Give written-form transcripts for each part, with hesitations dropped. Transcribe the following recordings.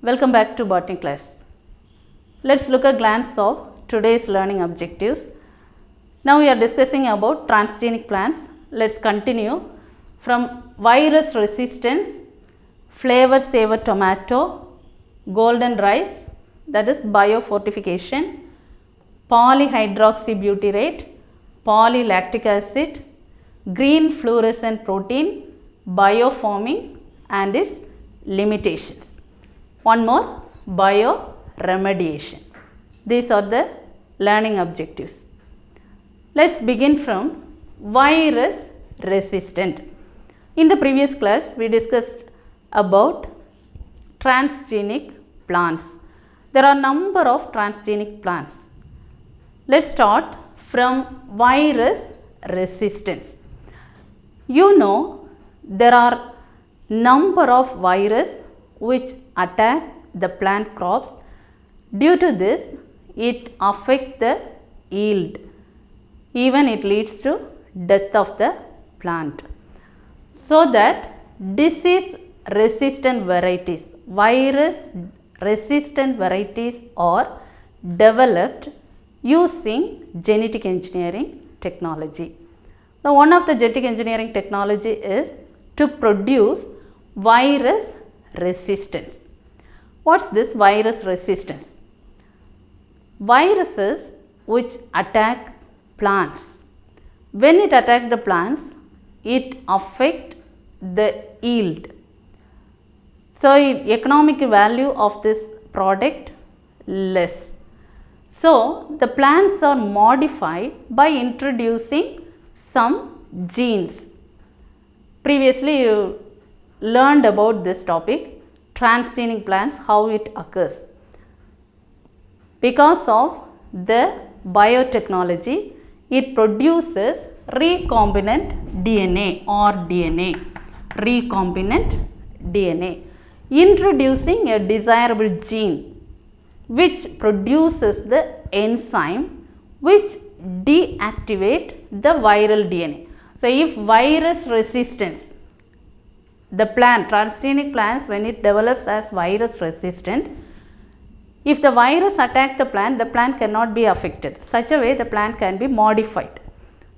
Welcome back to botany class. Let's look at a glance of today's learning objectives. Now we are discussing about transgenic plants. Let's continue from virus resistance, flavor saver tomato, golden rice, that is biofortification, polyhydroxybutyrate, polylactic acid, green fluorescent protein, bioforming and its limitations. One more, bioremediation. These are the learning objectives. Let's begin from virus resistant. In the previous class, we discussed about transgenic plants. There are number of transgenic plants. Let's start from virus resistance. You know there are number of virus which attack the plant crops. Due to this, it affects the yield. Even it leads to death of the plant. So that disease resistant varieties, virus resistant varieties are developed using genetic engineering technology. Now, one of the genetic engineering technology is to produce virus resistance. What's this virus resistance? Viruses which attack plants. When it attacks the plants, it affects the yield. So, economic value of this product less. So, the plants are modified by introducing some genes. Previously, you learned about this topic, transgenic plants, how it occurs. Because of the biotechnology, it produces recombinant DNA or DNA, recombinant DNA, introducing a desirable gene which produces the enzyme which deactivate the viral DNA. So, if virus resistance, the plant, transgenic plants, when it develops as virus resistant, if the virus attack the plant cannot be affected. Such a way the plant can be modified.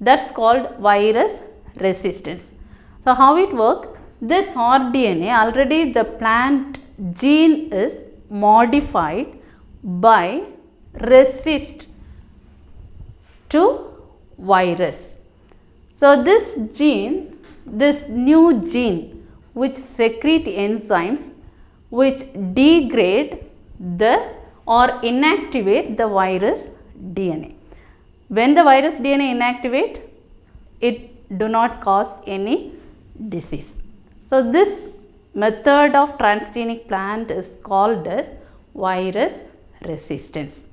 That's called virus resistance. So, how it works? This rDNA, already the plant gene is modified by resist to virus. So, this gene, this new gene which secrete enzymes which degrade the or inactivate the virus DNA. When the virus DNA inactivate, it do not cause any disease. So, this method of transgenic plant is called as virus resistance.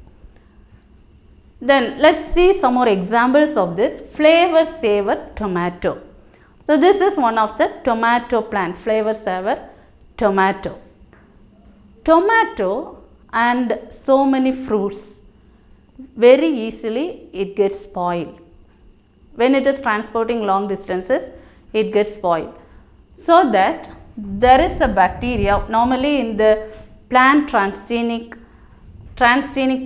Then let us see some more examples of this flavor saver tomato. So, this is one of the tomato plant, flavor saver tomato. Tomato and so many fruits, very easily it gets spoiled. When it is transporting long distances, it gets spoiled. So that there is a bacteria, normally in the plant transgenic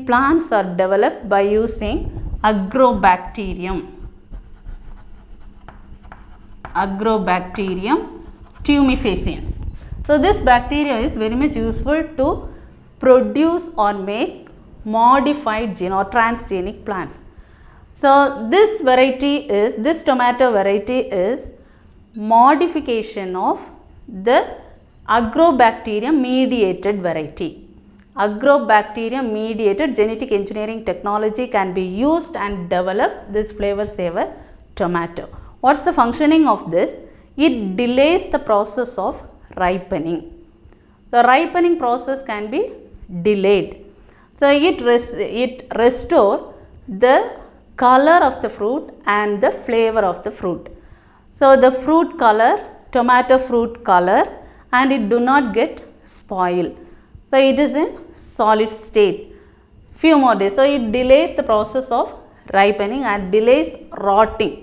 plants are developed by using Agrobacterium tumefaciens. So, this bacteria is very much useful to produce or make modified gene or transgenic plants. So, this tomato variety is modification of the Agrobacterium mediated variety. Agrobacterium mediated genetic engineering technology can be used and develop this flavor saver tomato. What's the functioning of this? It delays the process of ripening. The ripening process can be delayed. So, it restore the color of the fruit and the flavor of the fruit. So, the fruit color, tomato fruit color, and it do not get spoiled. So, it is in solid state few more days. So, it delays the process of ripening and delays rotting.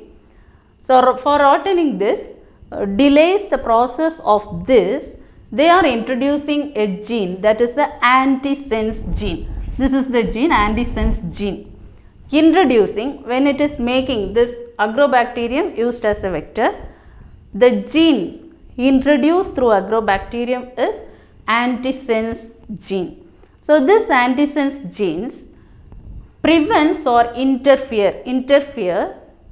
So, for rotting this, delays the process of this they are introducing a gene that is the antisense gene. This is the gene, antisense gene. Introducing, when it is making this agrobacterium used as a vector, the gene introduced through agrobacterium is antisense gene. So this antisense genes prevents or interfere,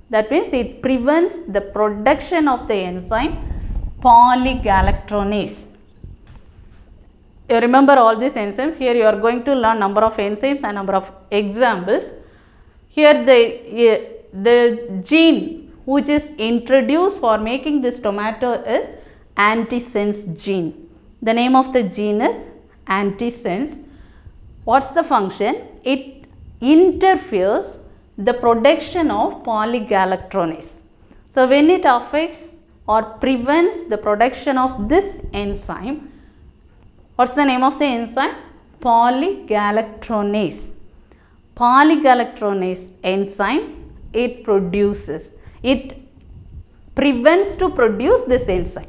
that means it prevents the production of the enzyme polygalactonase. You remember all these enzymes. Here you are going to learn number of enzymes and number of examples. Here the gene which is introduced for making this tomato is antisense gene. The name of the gene is antisense. What's the function? It interferes the production of polygalactonase. So when it affects or prevents the production of this enzyme, what's the name of the enzyme? Polygalactonase. Polygalactonase enzyme, it prevents to produce this enzyme.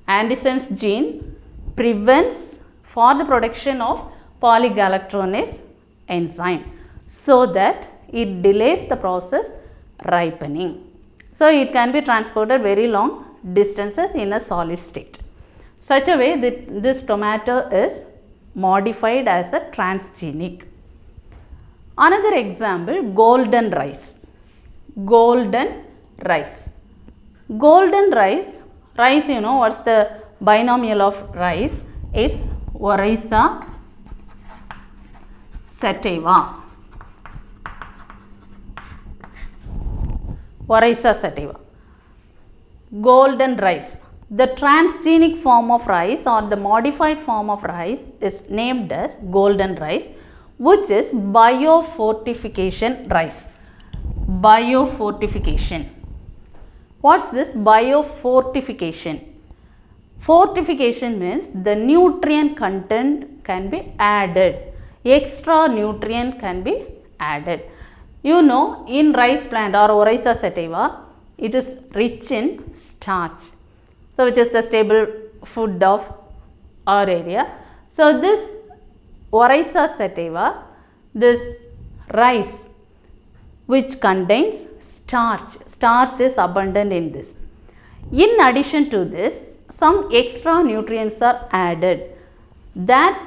Antisense gene prevents for the production of polygalactonase enzyme, so that it delays the process ripening. So it can be transported very long distances in a solid state. Such a way that this tomato is modified as a transgenic. Another example, golden rice. Golden rice. Golden rice, you know what's the binomial of rice? It's Oryza sativa. Oryza sativa. Golden rice. The transgenic form of rice or the modified form of rice is named as golden rice, which is biofortification rice. Biofortification. What's this biofortification? Fortification means the nutrient content can be added. Extra nutrient can be added. You know, in rice plant or Oryza sativa, it is rich in starch. So which is the staple food of our area. So this Oryza sativa, this rice which contains starch. Starch is abundant in this. In addition to this, some extra nutrients are added. That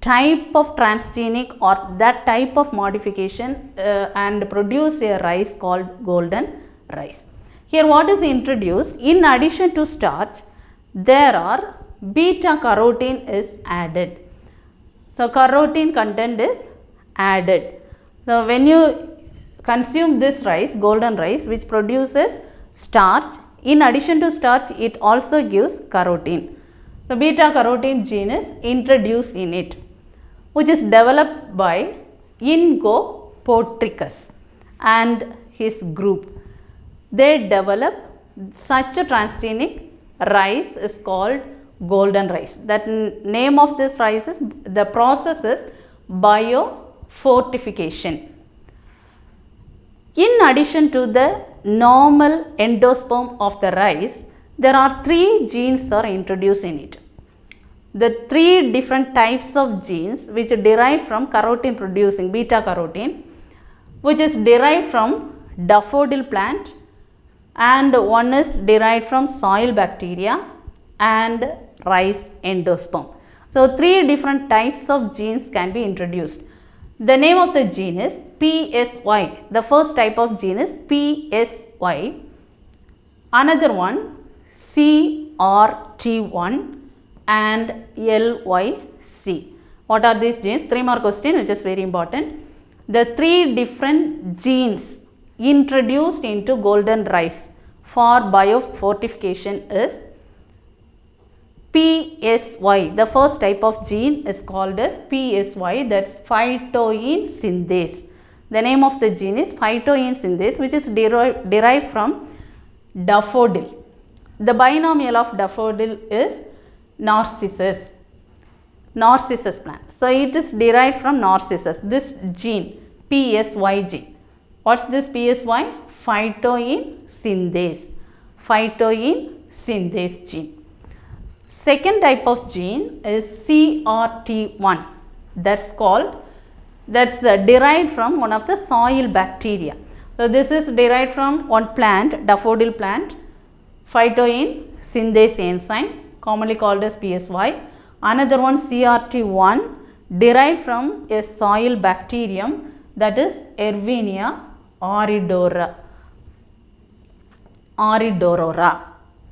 type of transgenic or that type of modification and produce a rice called golden rice. Here what is introduced? In addition to starch, there are beta carotene is added. So carotene content is added. So when you consume this rice, golden rice, which produces starch, in addition to starch, it also gives carotene. So beta carotene gene is introduced in it, which is developed by Ingo Portricus and his group. They develop such a transgenic rice is called golden rice. That name of this rice is, the process is biofortification. In addition to the normal endosperm of the rice, there are 3 genes are introduced in it. The 3 different types of genes which are derived from carotene producing beta carotene, which is derived from daffodil plant, and one is derived from soil bacteria and rice endosperm. So 3 different types of genes can be introduced. The name of the gene is PSY. The first type of gene is PSY. Another one CRT1 and LYC. What are these genes? 3 more questions, which is very important. The 3 different genes introduced into golden rice for biofortification is PSY. The first type of gene is called as PSY, that's phytoene synthase. The name of the gene is phytoene synthase, which is derived from daffodil. The binomial of daffodil is narcissus plant. So it is derived from narcissus, this gene, PSY gene. What's this PSY? Phytoene synthase. Phytoene synthase gene. Second type of gene is CRT1. That's derived from one of the soil bacteria. So this is derived from one plant, daffodil plant, phytoin synthase enzyme, commonly called as PSY. Another one, CRT1, derived from a soil bacterium, that is Erwinia aridorora.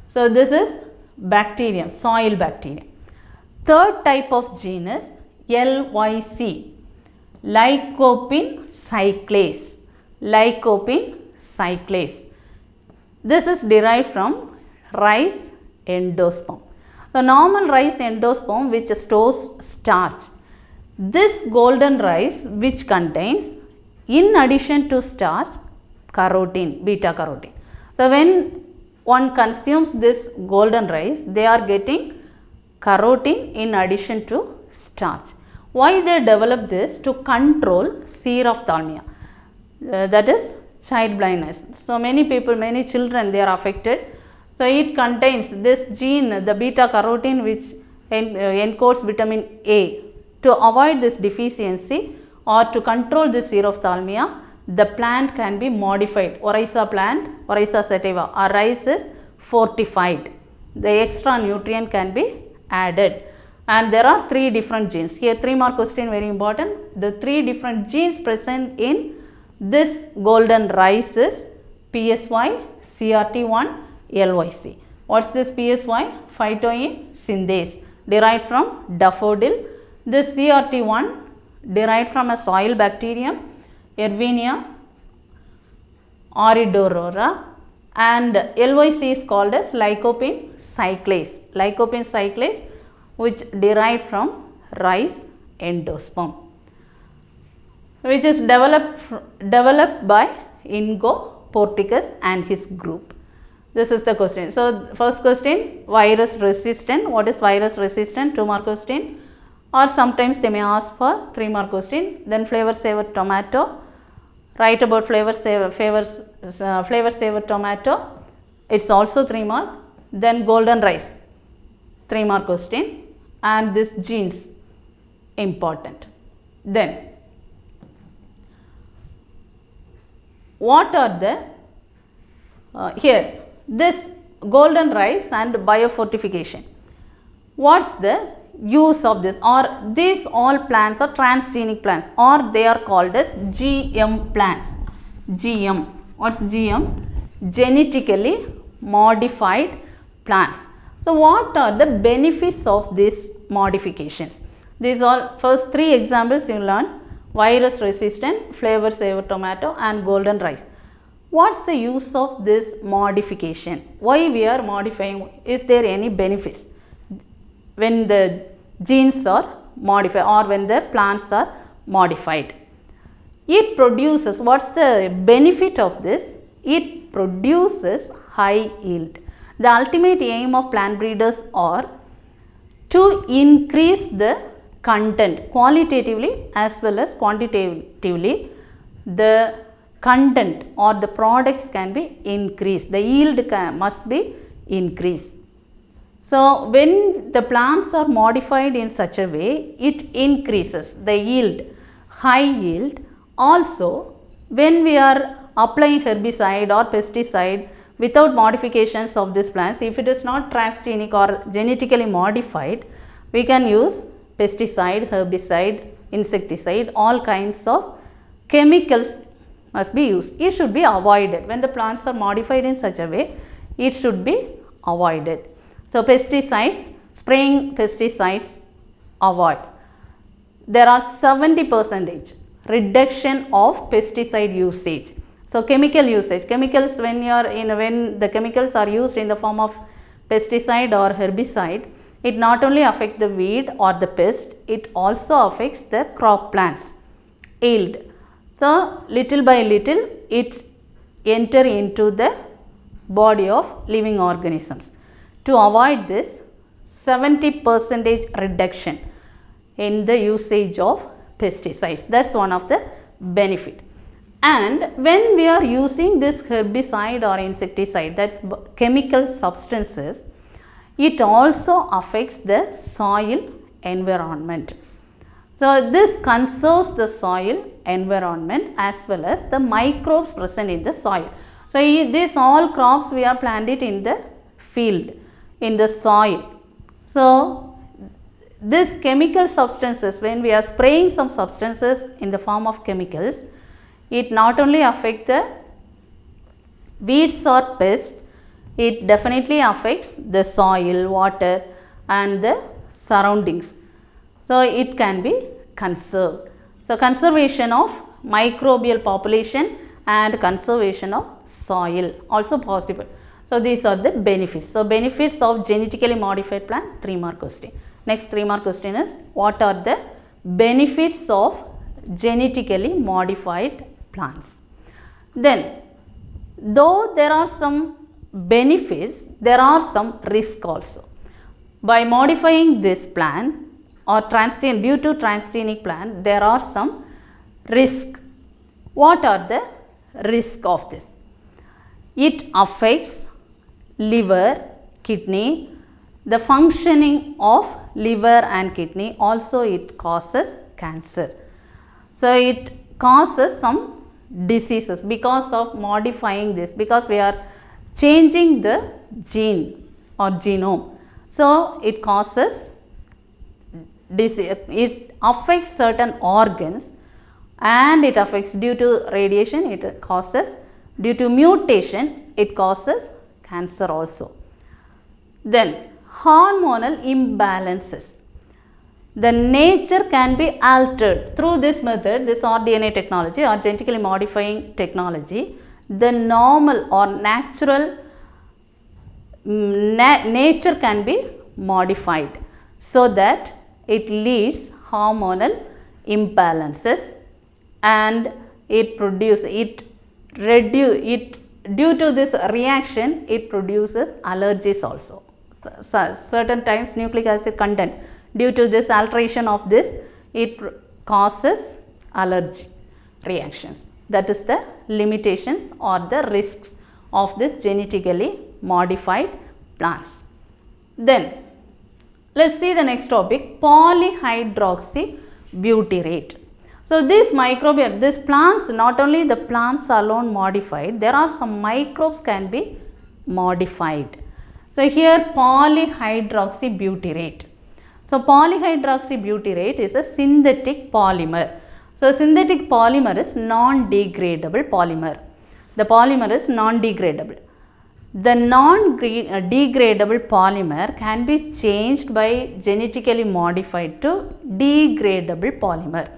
So this is bacterium, soil bacterium. Third type of gene is LYC, lycopene cyclase. Lycopene cyclase. This is derived from rice endosperm. The normal rice endosperm which stores starch. This golden rice which contains, in addition to starch, carotene, beta carotene. So when one consumes this golden rice, they are getting carotene in addition to starch. Why they develop this? To control xerophthalmia, that is child blindness. So many people, many children, they are affected. So it contains this gene, the beta carotene, which encodes vitamin A. To avoid this deficiency or to control this xerophthalmia, the plant can be modified. Oryza plant, Oryza sativa, or rice is fortified. The extra nutrient can be added. And there are 3 different genes. Here 3 more question, very important. The 3 different genes present in this golden rice is PSY, CRT1, LYC. What's this PSY? Phytoin synthase, derived from daffodil. This CRT1 derived from a soil bacterium, Erwinia aridorora, and LYC is called as lycopene cyclase. Lycopene cyclase, which derived from rice endosperm, which is developed by Ingo Porticus and his group. This is the question. So first question, virus resistant. What is virus resistant? 2 more question. Or sometimes they may ask for 3 more question. Then flavor saver tomato. Write about flavor saver tomato. It's also 3 more. Then golden rice, 3 more question. And this genes, important. Then what are the here this golden rice and biofortification? What's the use of this? Or these all plants are transgenic plants, or they are called as GM plants. GM, what's GM? Genetically modified plants. So what are the benefits of these modifications? These all first 3 examples you learn: virus resistant, flavor saver tomato, and golden rice. What's the use of this modification? Why we are modifying? Is there any benefits when the genes are modified or when the plants are modified? It produces, what's the benefit of this? It produces high yield. The ultimate aim of plant breeders are to increase the content qualitatively as well as quantitatively. The content or the products can be increased. The yield must be increased. So when the plants are modified in such a way, it increases the yield, high yield. Also, when we are applying herbicide or pesticide without modifications of these plants, if it is not transgenic or genetically modified, we can use pesticide, herbicide, insecticide, all kinds of chemicals must be used. It should be avoided. When the plants are modified in such a way, it should be avoided. So pesticides, spraying pesticides, avoid. There are 70% reduction of pesticide usage. So chemical usage, chemicals when the chemicals are used in the form of pesticide or herbicide, it not only affects the weed or the pest, it also affects the crop plants yield. So little by little it enter into the body of living organisms. To avoid this, 70% reduction in the usage of pesticides. That's one of the benefit. And when we are using this herbicide or insecticide, that's chemical substances, it also affects the soil environment. So this conserves the soil environment as well as the microbes present in the soil. So these all crops we are planted in the field, in the soil. So these chemical substances, when we are spraying some substances in the form of chemicals, it not only affects the weeds or pests, it definitely affects the soil, water and the surroundings. So it can be conserved. So conservation of microbial population and conservation of soil also possible. So these are the benefits. So benefits of genetically modified plant, 3 mark question. Next 3 mark question is, what are the benefits of genetically modified plants? Then, though there are some benefits, there are some risks also. By modifying this plant or due to transgenic plant, there are some risks. What are the risks of this? It affects liver, kidney, the functioning of liver and kidney. Also it causes cancer. So it causes some diseases because of modifying this, because we are changing the gene or genome. So it causes disease, it affects certain organs, and it affects due to radiation, it causes, due to mutation, it causes cancer also. Then hormonal imbalances. The nature can be altered through this method, this rDNA technology or genetically modifying technology. The normal or natural nature can be modified so that it leads hormonal imbalances, and it due to this reaction it produces allergies also. Certain times nucleic acid content, due to this alteration of this, it causes allergy reactions. That is the limitations or the risks of this genetically modified plants. Then let's see the next topic, polyhydroxy butyrate. So this microbial, these plants, not only the plants alone modified, there are some microbes can be modified. So here polyhydroxy butyrate. So polyhydroxy butyrate is a synthetic polymer. So synthetic polymer is non-degradable polymer. The polymer is non-degradable. The non-degradable polymer can be changed by genetically modified to degradable polymer.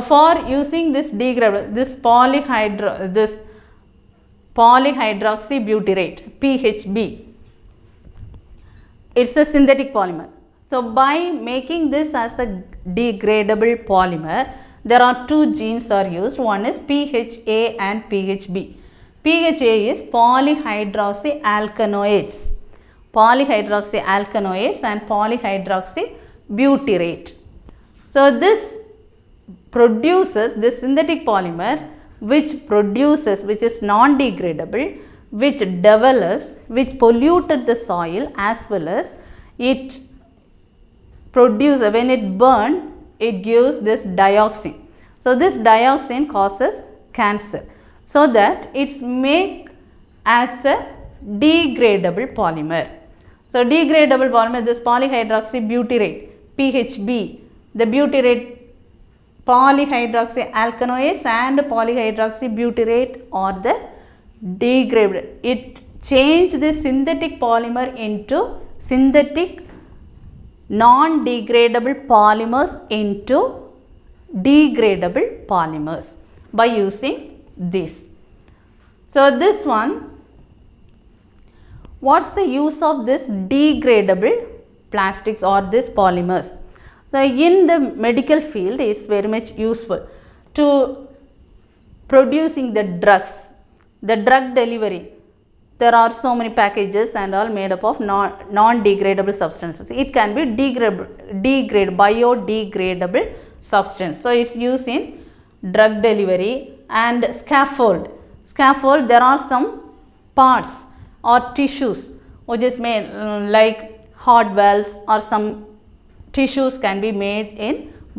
For using this degradable, this polyhydroxy butyrate, PHB, it's a synthetic polymer. So by making this as a degradable polymer, there are 2 genes are used. One is PHA and PHB. PHA is polyhydroxy alkanoates, and polyhydroxy butyrate. So this produces this synthetic polymer which is non-degradable, which develops, which polluted the soil, as well as it produces, when it burns, it gives this dioxin. So this dioxin causes cancer. So that it's made as a degradable polymer. So degradable polymer, this polyhydroxy butyrate, PHB, the butyrate, polyhydroxy alkanoates and polyhydroxy butyrate are the degradable. It changed the synthetic polymer into synthetic non-degradable polymers into degradable polymers by using this. So this one, what's the use of this degradable plastics or this polymers? So in the medical field, it's very much useful to producing the drugs, the drug delivery. There are so many packages and all made up of non-degradable substances. It can be biodegradable substance. So it's used in drug delivery and scaffold. There are some parts or tissues which is made like heart valves or some tissues can be made in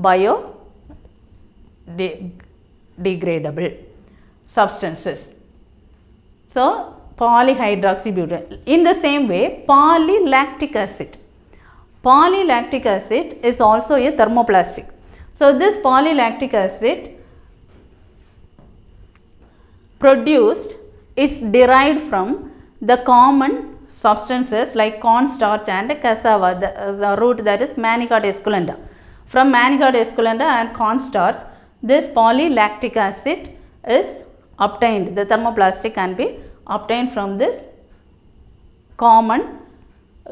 biodegradable substances. So, polyhydroxybutane. In the same way, polylactic acid. Polylactic acid is also a thermoplastic. So, this polylactic acid produced is derived from the common substances like cornstarch and cassava, the root that is Manicata esculenta. From Manicata esculenta and cornstarch, this polylactic acid is obtained. The thermoplastic can be obtained from this common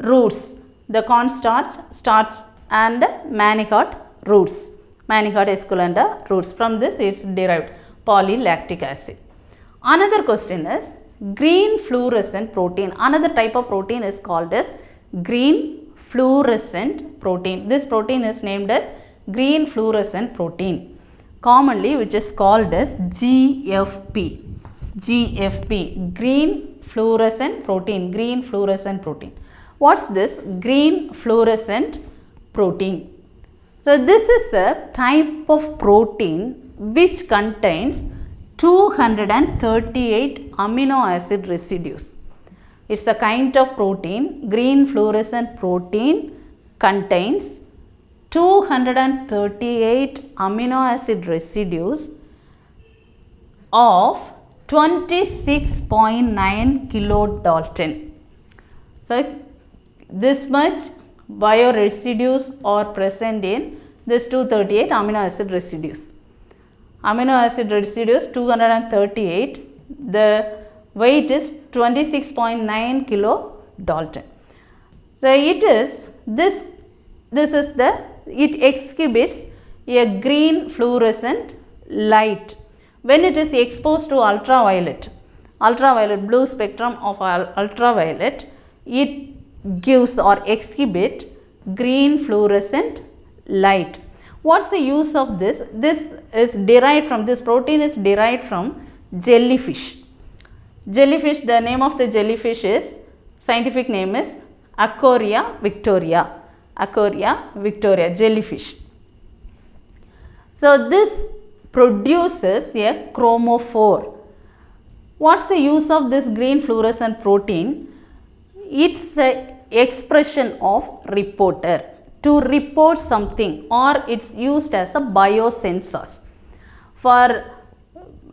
roots, the cornstarch, starch and Manicata roots, Manicata esculenta roots. From this it is derived polylactic acid. Another question is green fluorescent protein. Another type of protein is called as green fluorescent protein. This protein is named as green fluorescent protein, commonly which is called as GFP. GFP, green fluorescent protein, green fluorescent protein. What's this green fluorescent protein? So, this is a type of protein which contains 238 amino acid residues. It's a kind of protein, green fluorescent protein contains 238 amino acid residues of 26.9 kilodalton. So, this much bioresidues are present in this 238 amino acid residues. Amino acid residues 238, the weight is 26.9 kilodalton. So, it is this is the, it exhibits a green fluorescent light when it is exposed to ultraviolet blue spectrum of ultraviolet. It gives or exhibit green fluorescent light. What's the use of this? This is derived from, this protein is derived from jellyfish. Jellyfish, the name of the jellyfish is, scientific name is Achoria victoria. Achoria victoria, jellyfish. So, this produces a chromophore. What's the use of this green fluorescent protein? It's the expression of reporter, to report something, or it's used as a biosensors. For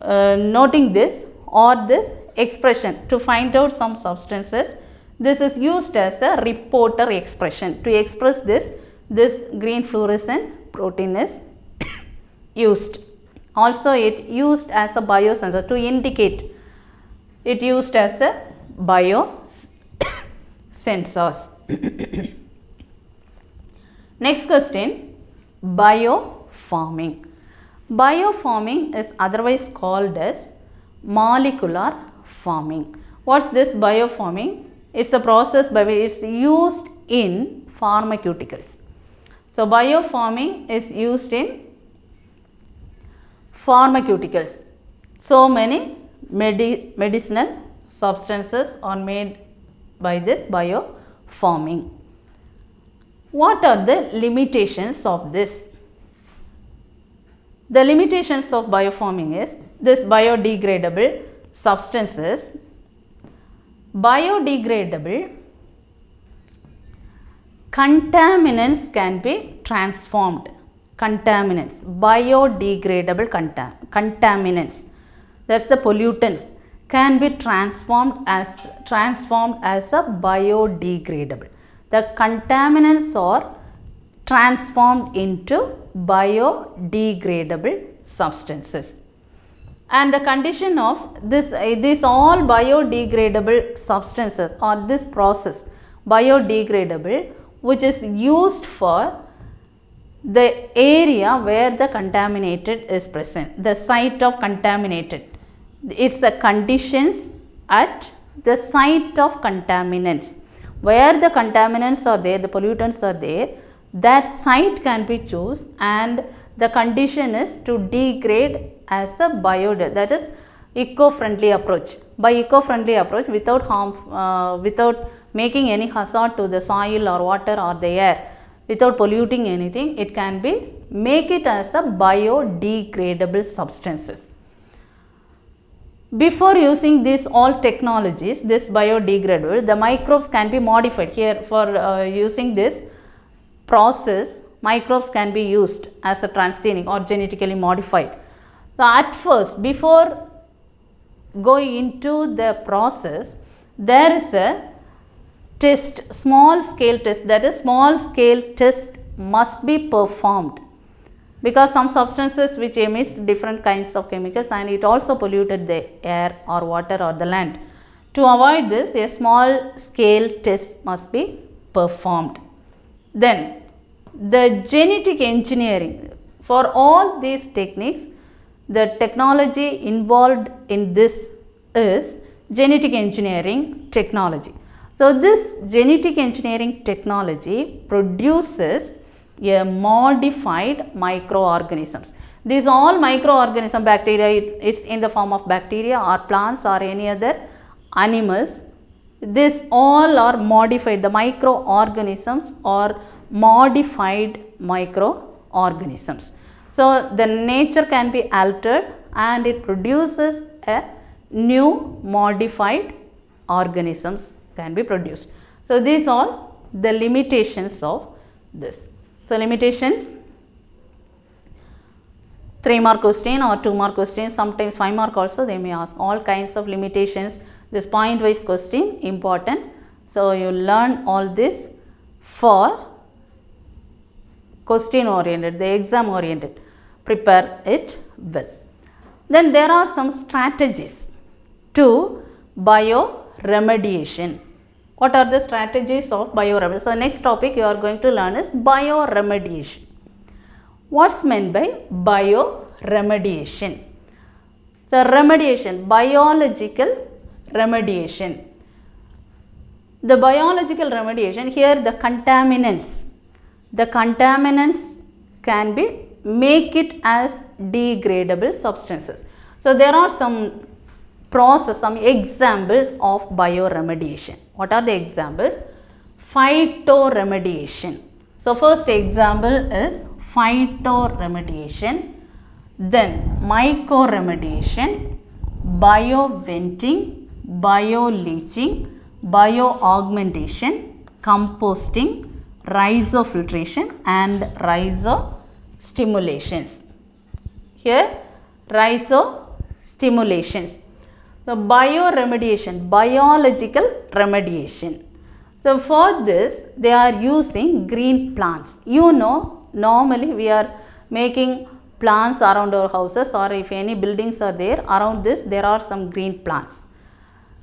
noting this or this expression to find out some substances, this is used as a reporter expression. To express this green fluorescent protein is used. Also, it used as a biosensor to indicate, it used as a biosensors. Next question, bioforming. Bioforming is otherwise called as molecular forming. What's this bioforming? It's a process by which it's used in pharmaceuticals. So, bioforming is used in pharmaceuticals. So many medicinal substances are made by this bioforming. What are the limitations of this? The limitations of bioforming is this biodegradable substances. Biodegradable contaminants can be transformed. Contaminants, biodegradable contaminants, that's the pollutants, can be transformed as a biodegradable. The contaminants are transformed into biodegradable substances. And the condition of this all biodegradable substances, or this process biodegradable, which is used for the area where the contaminated is present, the site of contaminated. It's the conditions at the site of contaminants. Where the contaminants are there, the pollutants are there, that site can be chosen, and the condition is to degrade as a that is eco-friendly approach. By eco-friendly approach, without harm, without making any hazard to the soil or water or the air, without polluting anything, it can be make it as a biodegradable substances. Before using these all technologies, this biodegradable, the microbes can be modified. Here for using this process, microbes can be used as a transgenic or genetically modified. So, at first, before going into the process, there is a test, small scale test, that is small scale test must be performed, because some substances which emits different kinds of chemicals and it also polluted the air or water or the land. To avoid this, a small scale test must be performed. Then the genetic engineering, for all these techniques, the technology involved in this is genetic engineering technology. So, this genetic engineering technology produces a modified microorganisms. These all microorganism, bacteria, it is in the form of bacteria or plants or any other animals. This all are modified, the microorganisms are modified microorganisms. So, the nature can be altered and it produces a new modified organisms can be produced. So, these are the limitations of this. So, limitations, 3-mark question or 2-mark question, sometimes 5-mark also they may ask, all kinds of limitations. This point wise question important. So, you learn all this for question oriented, the exam oriented, prepare it well. Then there are some strategies to bioremediation. What are the strategies of bioremediation? So, next topic you are going to learn is bioremediation. What's meant by bioremediation? The remediation, biological remediation. The biological remediation, here the contaminants can be make it as degradable substances. So, there are some process, some examples of bioremediation. What are the examples? Phytoremediation. So, first example is phytoremediation, then mycoremediation, bioventing, bioleaching, bioaugmentation, composting, rhizofiltration and rhizostimulations. Here rhizostimulations. So, bioremediation, biological remediation. So, for this they are using green plants. You know, normally we are making plants around our houses, or if any buildings are there, around this there are some green plants.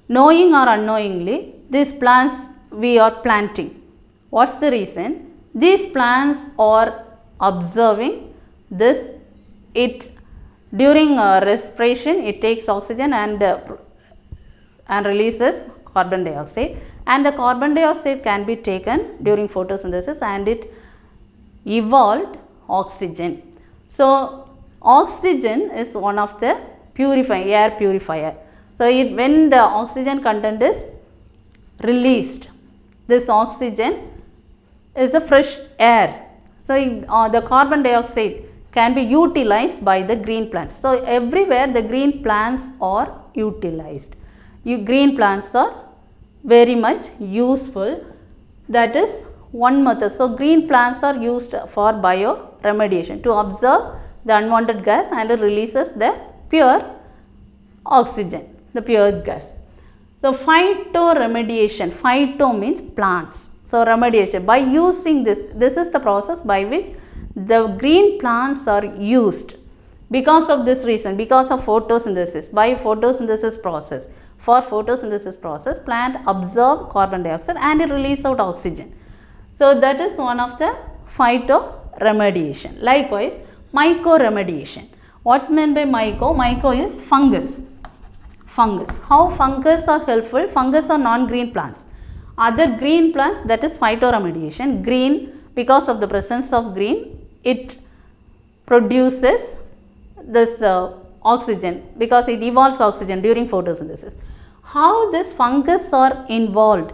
Knowing or unknowingly, these plants we are planting. What's the reason? These plants are observing this, during respiration it takes oxygen and releases carbon dioxide, and the carbon dioxide can be taken during photosynthesis and it evolved oxygen. So, oxygen is one of the air purifier. So, when the oxygen content is released, this oxygen is a fresh air. So, the carbon dioxide can be utilized by the green plants. So, everywhere the green plants are utilized. Green plants are very much useful. That is one method. So, green plants are used for bioremediation to absorb the unwanted gas and it releases the pure oxygen, the pure gas. So, phytoremediation, phyto means plants. So, remediation, by using this is the process by which the green plants are used. Because of this reason, because of photosynthesis, by photosynthesis process, for photosynthesis process, plant absorb carbon dioxide and it release out oxygen. So, that is one of the phytoremediation. Likewise, mycoremediation. What's meant by myco? Myco is fungus. Fungus. How fungus are helpful? Fungus are non-green plants. Other green plants, that is phytoremediation. Green, because of the presence of green, it produces this oxygen because it evolves oxygen during photosynthesis. How this fungus are involved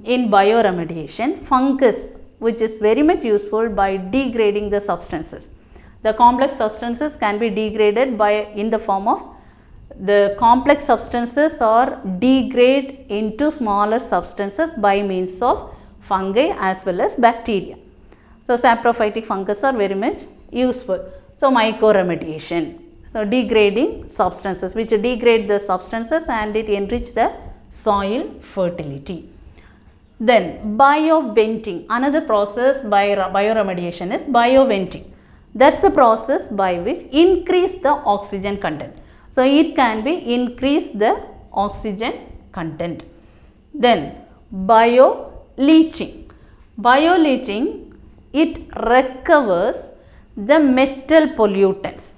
in bioremediation? Fungus, which is very much useful by degrading the substances. The complex substances can be degraded by in the form of the complex substances or degrade into smaller substances by means of fungi as well as bacteria. So, saprophytic fungus are very much useful. So, mycoremediation. So, degrading substances which degrade the substances and it enrich the soil fertility. Then bioventing, another process by bioremediation is bioventing. That is the process by which increase the oxygen content. So, it can be increase the oxygen content. Then bioleaching. Bioleaching, it recovers the metal pollutants.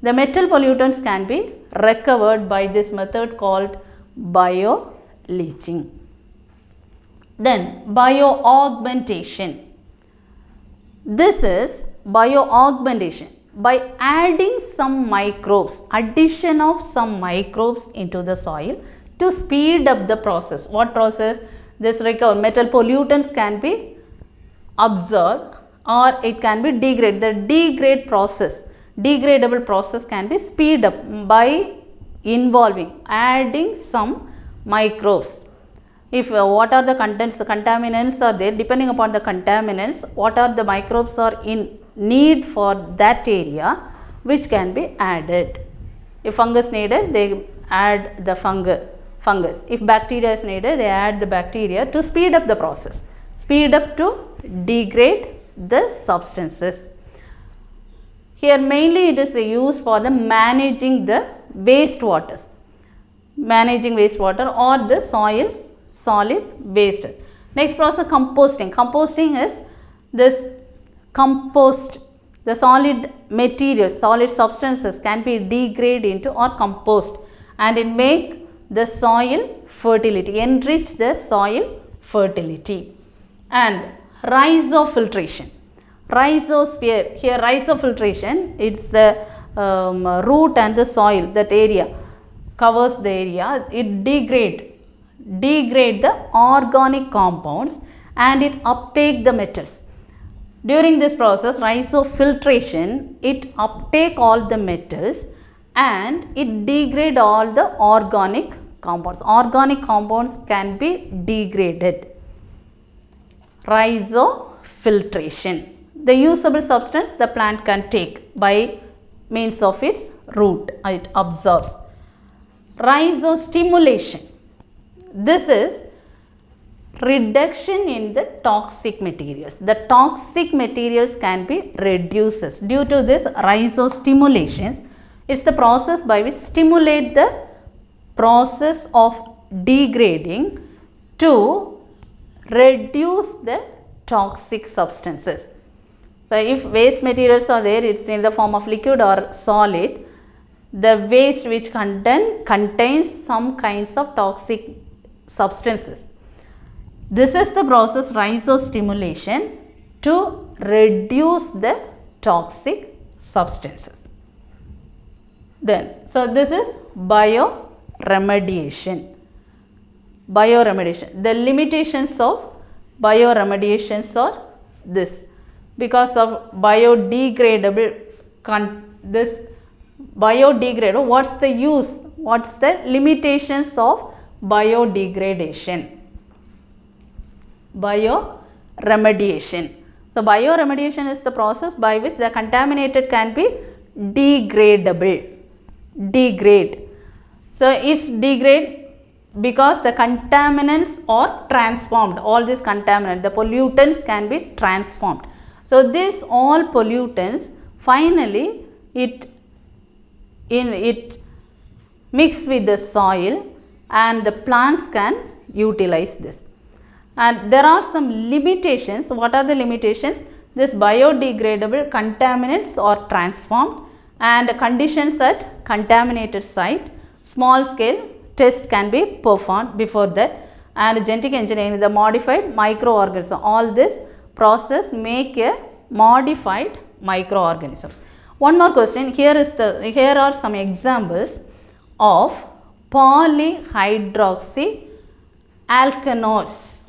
The metal pollutants can be recovered by this method called bioleaching. Then bioaugmentation. This is bioaugmentation by adding some microbes, addition of some microbes into the soil to speed up the process. What process? This recover metal pollutants can be absorbed or it can be degraded. The degrade process, degradable process can be speed up by involving, adding some microbes. If what are the contents, the contaminants are there, depending upon the contaminants, what are the microbes are in need for that area which can be added. If fungus needed, they add the fungus. If bacteria is needed, they add the bacteria to speed up the process, speed up to degrade the substances. Here mainly it is used for the managing the wastewaters, managing wastewater or the soil solid wastes. Next process, composting. Composting is this compost, the solid materials, solid substances can be degraded into or compost and it make the soil fertility, enrich the soil fertility. And rhizofiltration. Rhizosphere, here rhizofiltration, it's the root and the soil, that area covers the area, it degrade the organic compounds and it uptake the metals. During this process, rhizofiltration, it uptake all the metals and it degrade all the organic compounds. Organic compounds can be degraded. Rhizofiltration, the usable substance the plant can take by means of its root, it absorbs. Rhizostimulation, this is reduction in the toxic materials. The toxic materials can be reduced due to this rhizostimulation. It's the process by which stimulate the process of degrading to reduce the toxic substances. So, if waste materials are there, it's in the form of liquid or solid, the waste which contains some kinds of toxic substances. This is the process rhizostimulation to reduce the toxic substances. Then, so this is bioremediation. Bioremediation. The limitations of bioremediations are this. Because of biodegradable, what's the use? What's the limitations of biodegradation? Bioremediation. So, bioremediation is the process by which the contaminated can be degradable. Degrade. So, it's degrade because the contaminants are transformed. All these contaminants, the pollutants can be transformed. So, these all pollutants finally it mix with the soil and the plants can utilize this. And there are some limitations. What are the limitations? This biodegradable contaminants are transformed and conditions at contaminated site, small scale test can be performed before that, and genetic engineering, the modified microorganism, all this process make a modified microorganisms. One more question. Here are some examples of polyhydroxy alkanoids.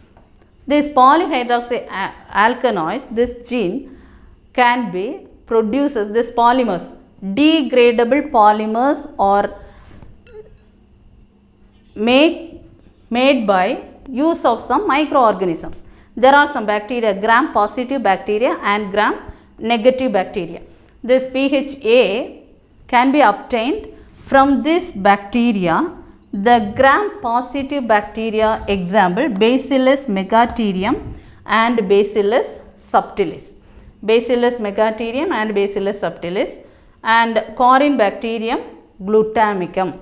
This polyhydroxy alkanoids, this gene can be produces this polymers, degradable polymers or made by use of some microorganisms. There are some bacteria, gram positive bacteria and gram negative bacteria. This PHA can be obtained from this bacteria. The gram positive bacteria example Bacillus megaterium and Bacillus subtilis. Bacillus megaterium and Bacillus subtilis, and Corynebacterium glutamicum.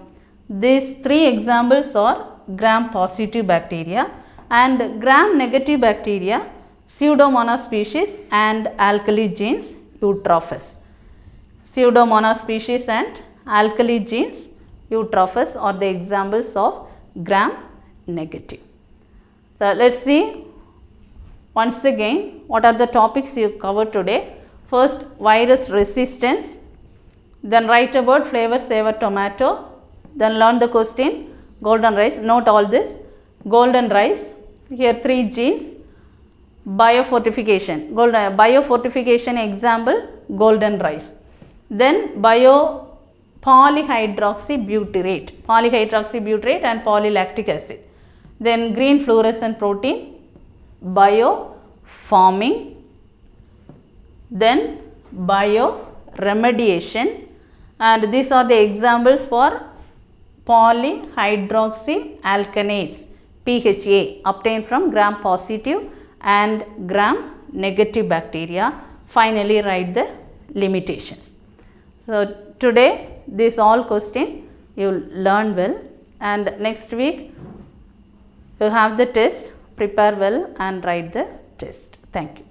These three examples are gram positive bacteria, and gram negative bacteria Pseudomonas species and alkali genes Eutrophus. Pseudomonas species and alkali genes Eutrophus are the examples of gram negative. So, let us see once again what are the topics you covered today. First, virus resistance, then write about flavor saver tomato, then learn the question golden rice. Note all this. Golden rice, here 3 genes, biofortification, biofortification example golden rice, then polyhydroxybutyrate and polylactic acid, then green fluorescent protein, bioforming, then bioremediation, and these are the examples for polyhydroxyalkanase PHA obtained from gram positive and gram negative bacteria. Finally, write the limitations. So, today this all question you will learn well, and next week you have the test. Prepare well and write the test. Thank you.